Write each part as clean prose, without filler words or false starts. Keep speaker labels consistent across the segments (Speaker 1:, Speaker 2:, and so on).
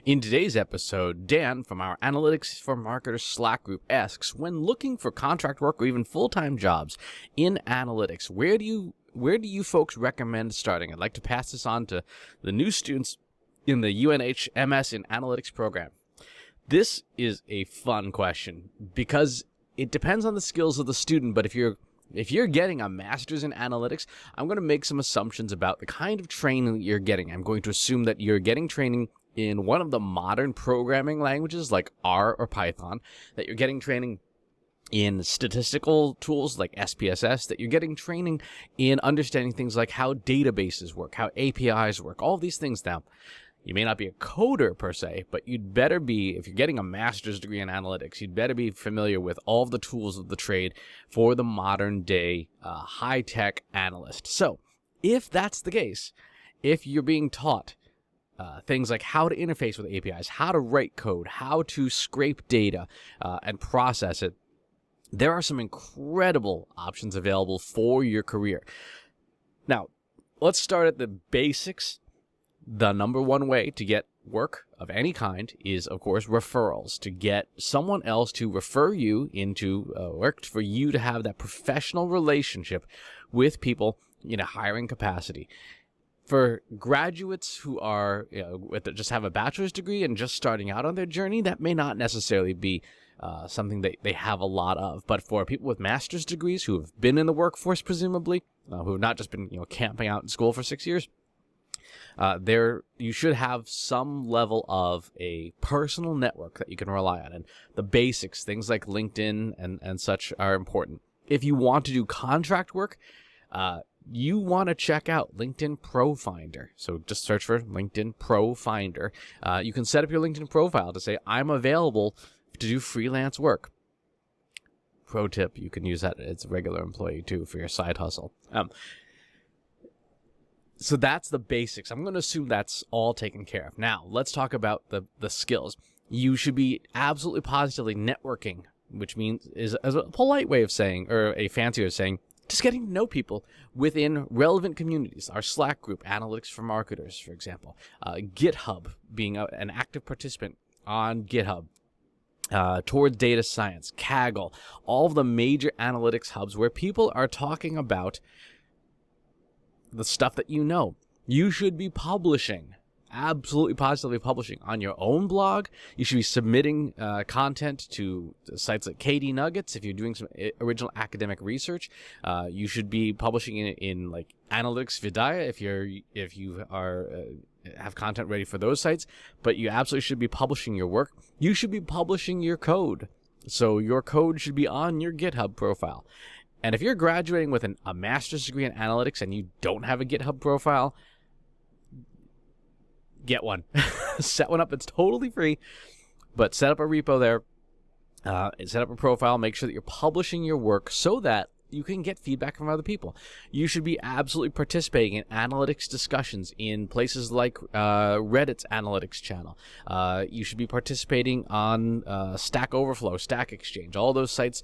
Speaker 1: In today's episode, Dan from our Analytics for Marketers Slack group asks, when looking for contract work or even full-time jobs in analytics, where do you folks recommend starting? I'd like to pass this on to the new students in the UNH MS in Analytics program. This is a fun question because it depends on the skills of the student, but if you're getting a master's in analytics, I'm going to make some assumptions about the kind of training that you're getting. I'm going to assume that you're getting training in one of the modern programming languages like R or Python, that you're getting training in statistical tools like SPSS, that you're getting training in understanding things like how databases work, how APIs work, all these things. Now, you may not be a coder per se, but you'd better be, if you're getting a master's degree in analytics, you'd better be familiar with all of the tools of the trade for the modern day high-tech analyst. So if that's the case, if you're being taught things like how to interface with APIs, how to write code, how to scrape data and process it, there are some incredible options available for your career. Now, let's start at the basics. The number one way to get work of any kind is, of course, referrals, to get someone else to refer you into work, for you to have that professional relationship with people in a hiring capacity. For graduates who are, just have a bachelor's degree and just starting out on their journey, that may not necessarily be something that they have a lot of. But for people with master's degrees who have been in the workforce, presumably, who have not just been camping out in school for 6 years, you should have some level of a personal network that you can rely on. And the basics, things like LinkedIn and such, are important. If you want to do contract work, you want to check out LinkedIn Pro Finder. So just search for LinkedIn Pro Finder. You can set up your LinkedIn profile to say, I'm available to do freelance work. Pro tip, you can use that as a regular employee too for your side hustle. So that's the basics. I'm going to assume that's all taken care of. Now, let's talk about the skills. You should be absolutely positively networking, which is a polite way of saying, or a fancy way of saying, just getting to know people within relevant communities. Our Slack group, Analytics for Marketers, for example. GitHub, being an active participant on GitHub. Towards data science, Kaggle, all of the major analytics hubs where people are talking about the stuff that you know. You should be publishing, absolutely positively publishing on your own blog. You should be submitting content to sites like KD Nuggets if you're doing some original academic research. You should be publishing in like Analytics Vidya if you are have content ready for those sites. But you absolutely should be publishing your work. You should be publishing your code. So your code should be on your GitHub profile. And if you're graduating with a master's degree in analytics and you don't have a GitHub profile, get one. Set one up. It's totally free, but set up a repo there, set up a profile, make sure that you're publishing your work so that you can get feedback from other people. You should be absolutely participating in analytics discussions in places like Reddit's analytics channel. You should be participating on Stack Overflow, Stack Exchange, all those sites.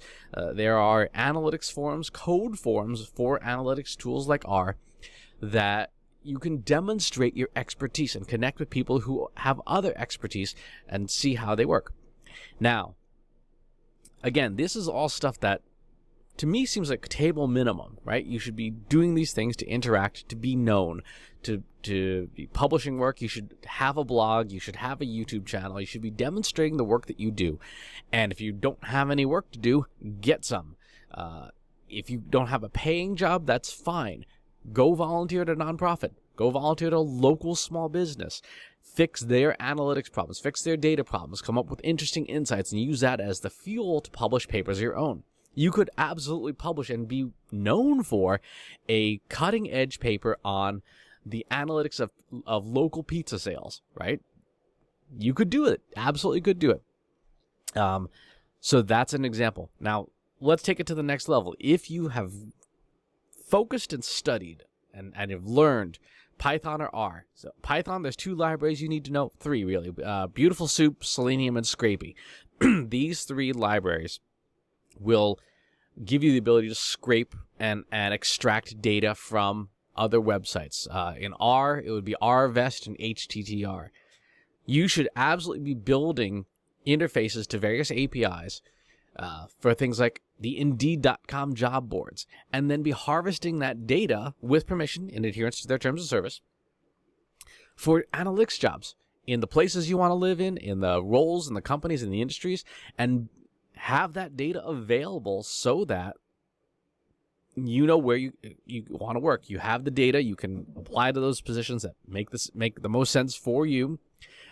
Speaker 1: There are analytics forums, code forums for analytics tools like R that you can demonstrate your expertise and connect with people who have other expertise and see how they work. Now, again, this is all stuff that to me seems like table minimum, right? You should be doing these things to interact, to be known, to be publishing work. You should have a blog. You should have a YouTube channel. You should be demonstrating the work that you do. And if you don't have any work to do, get some. If you don't have a paying job, that's fine. Go volunteer at a nonprofit. Go volunteer at a local small business. Fix their analytics problems. Fix their data problems. Come up with interesting insights and use that as the fuel to publish papers of your own. You could absolutely publish and be known for a cutting-edge paper on the analytics of local pizza sales, right? You could do it. Absolutely could do it. So that's an example. Now, let's take it to the next level. If you have focused and studied and have learned Python or R. So Python, there's 2 libraries you need to know. 3, really. Beautiful Soup, Selenium, and Scrapy. These 3 libraries will give you the ability to scrape and extract data from other websites. In R, it would be RVest and HTTR. you should absolutely be building interfaces to various APIs for things like the Indeed.com job boards, and then be harvesting that data with permission in adherence to their terms of service for analytics jobs in the places you want to live in the roles and the companies and the industries, and have that data available so that you know where you want to work. You have the data, you can apply to those positions that make the most sense for you.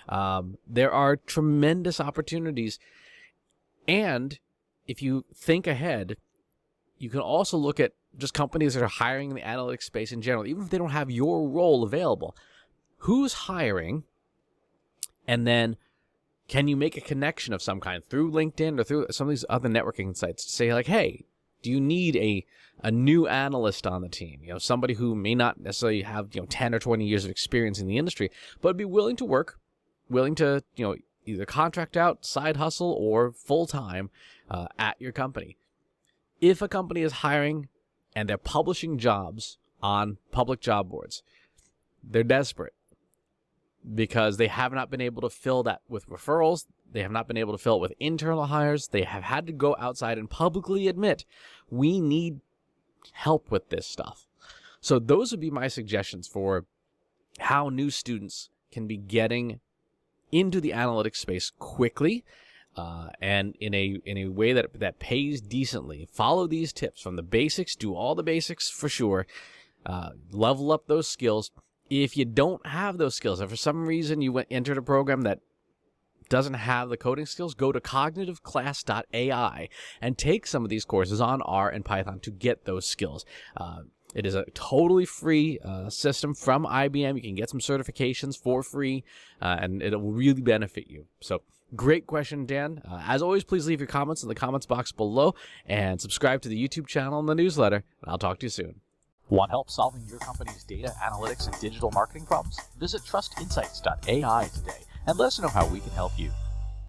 Speaker 1: There are tremendous opportunities, and if you think ahead, you can also look at just companies that are hiring in the analytics space in general, even if they don't have your role available. Who's hiring? And then can you make a connection of some kind through LinkedIn or through some of these other networking sites to say, like, hey, do you need a new analyst on the team? Somebody who may not necessarily have 10 or 20 years of experience in the industry, but be willing to work, willing to either contract out, side hustle, or full-time at your company. If a company is hiring and they're publishing jobs on public job boards, they're desperate because they have not been able to fill that with referrals. They have not been able to fill it with internal hires. They have had to go outside and publicly admit, we need help with this stuff. So those would be my suggestions for how new students can be getting into the analytics space quickly, and in a way that pays decently. Follow these tips from the basics. Do all the basics for sure. Level up those skills. If you don't have those skills, if for some reason you entered a program that doesn't have the coding skills, go to cognitiveclass.ai and take some of these courses on R and Python to get those skills. It is a totally free system from IBM. You can get some certifications for free, and it will really benefit you. So, great question, Dan. As always, please leave your comments in the comments box below and subscribe to the YouTube channel and the newsletter. And I'll talk to you soon.
Speaker 2: Want help solving your company's data, analytics, and digital marketing problems? Visit trustinsights.ai today and let us know how we can help you.